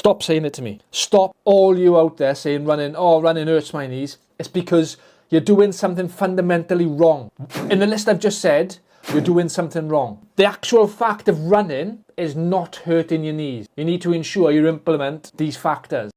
Stop saying it to me. Stop all you out there saying running, oh, running hurts my knees. It's because you're doing something fundamentally wrong. In the list I've just said, you're doing something wrong. The actual fact of running is not hurting your knees. You need to ensure you implement these factors.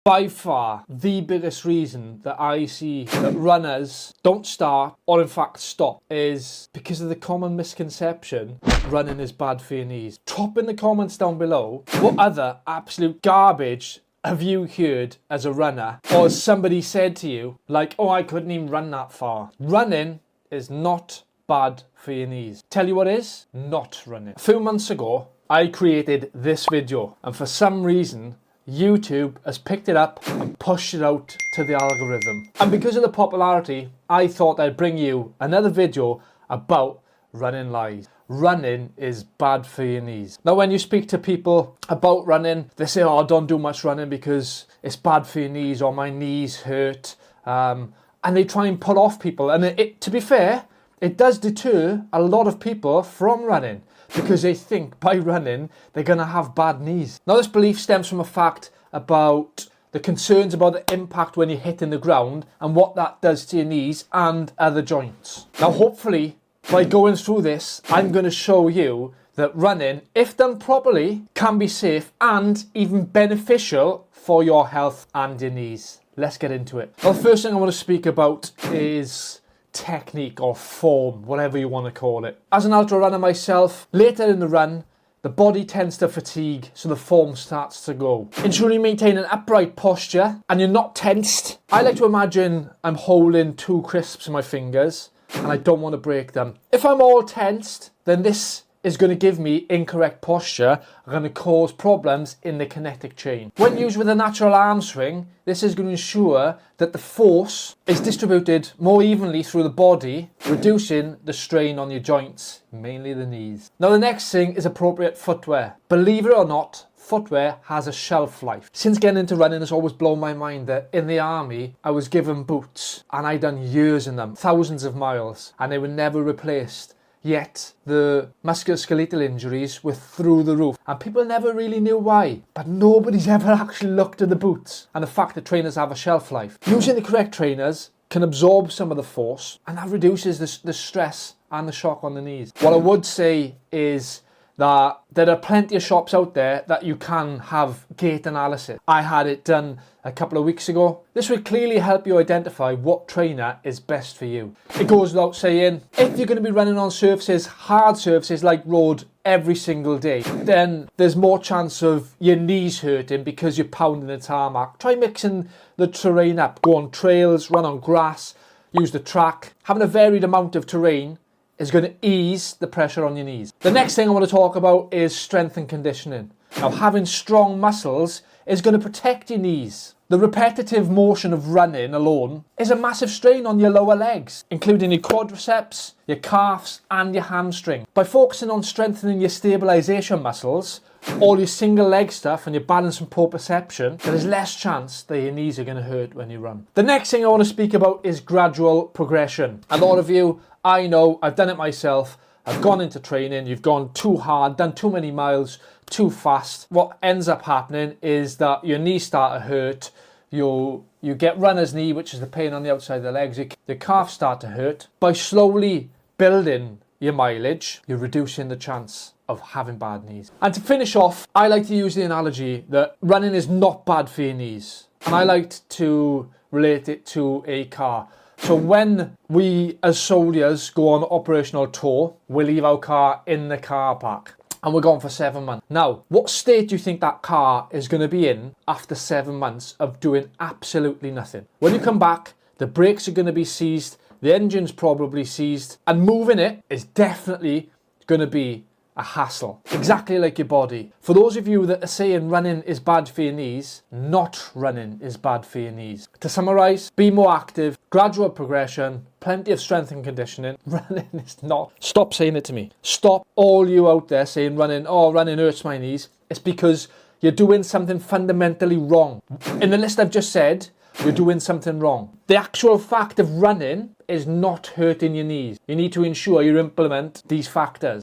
By far, the biggest reason that I see that runners don't start or in fact stop is because of the common misconception that running is bad for your knees. Drop in the comments down below what other absolute garbage have you heard as a runner, or has somebody said to you like, oh, I couldn't even run that far. Running is not bad for your knees. Tell you what is not running. A few months ago, I created this video, and for some reason, YouTube has picked it up and pushed it out to the algorithm. And because of the popularity, I thought I'd bring you another video about running lies. Running is bad for your knees. Now, when you speak to people about running, they say, oh, don't do much running because it's bad for your knees, or my knees hurt. And they try and pull off people. And to be fair, it does deter a lot of people from running, because they think by running they're going to have bad knees. Now, this belief stems from a fact about the concerns about the impact when you're hitting the ground and what that does to your knees and other joints. Now, hopefully, by going through this, I'm going to show you that running, if done properly, can be safe and even beneficial for your health and your knees. Let's get into it. Well, the first thing I want to speak about is technique or form, whatever you want to call it. As an ultra runner myself, later in the run, the body tends to fatigue, so the form starts to go. Ensuring you maintain an upright posture and you're not tensed. I like to imagine I'm holding two crisps in my fingers and I don't want to break them. If I'm all tensed, then this is going to give me incorrect posture and going to cause problems in the kinetic chain. When used with a natural arm swing, this is going to ensure that the force is distributed more evenly through the body, reducing the strain on your joints, mainly the knees. Now, the next thing is appropriate footwear. Believe it or not, footwear has a shelf life. Since getting into running, it's always blown my mind that in the army, I was given boots and I'd done years in them, thousands of miles, and they were never replaced. Yet the musculoskeletal injuries were through the roof, and people never really knew why. But nobody's ever actually looked at the boots and the fact that trainers have a shelf life. Using the correct trainers can absorb some of the force, and that reduces the stress and the shock on the knees. What I would say is that there are plenty of shops out there that you can have gait analysis. I had it done a couple of weeks ago. This would clearly help you identify what trainer is best for you. It goes without saying, if you're going to be running on surfaces, hard surfaces like road every single day, then there's more chance of your knees hurting because you're pounding the tarmac. Try mixing the terrain up. Go on trails, run on grass, use the track. Having a varied amount of terrain is going to ease the pressure on your knees. The next thing I want to talk about is strength and conditioning. Now, having strong muscles is going to protect your knees. The repetitive motion of running alone is a massive strain on your lower legs, including your quadriceps, your calves, and your hamstring. By focusing on strengthening your stabilization muscles, all your single leg stuff and your balance and proprioception, there is less chance that your knees are going to hurt when you run. The next thing I want to speak about is gradual progression. A lot of you, I know, I've done it myself. I've gone into training, you've gone too hard, done too many miles, too fast. What ends up happening is that your knees start to hurt. You get runner's knee, which is the pain on the outside of the legs. Your calves start to hurt. By slowly building your mileage, you're reducing the chance of having bad knees. And to finish off, I like to use the analogy that running is not bad for your knees. And I like to relate it to a car. So when we as soldiers go on operational tour, we leave our car in the car park and we're gone for 7 months. Now, what state do you think that car is going to be in after 7 months of doing absolutely nothing? When you come back, the brakes are going to be seized, the engine's probably seized, and moving it is definitely going to be a hassle. Exactly like your body. For those of you that are saying running is bad for your knees, not running is bad for your knees. To summarize, be more active, gradual progression, plenty of strength and conditioning. Running is not. Stop saying it to me. Stop all you out there saying running, oh, running hurts my knees. It's because you're doing something fundamentally wrong. In the list I've just said, you're doing something wrong. The actual fact of running is not hurting your knees. You need to ensure you implement these factors.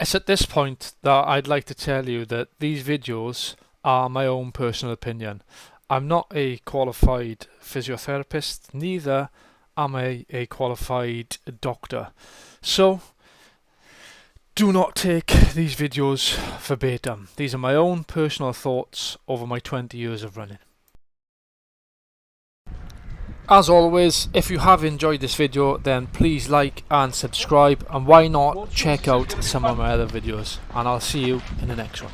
It's at this point that I'd like to tell you that these videos are my own personal opinion. I'm not a qualified physiotherapist, neither am I a qualified doctor. So do not take these videos verbatim. These are my own personal thoughts over my 20 years of running. As always, if you have enjoyed this video, then please like and subscribe, and why not check out some of my other videos, and I'll see you in the next one.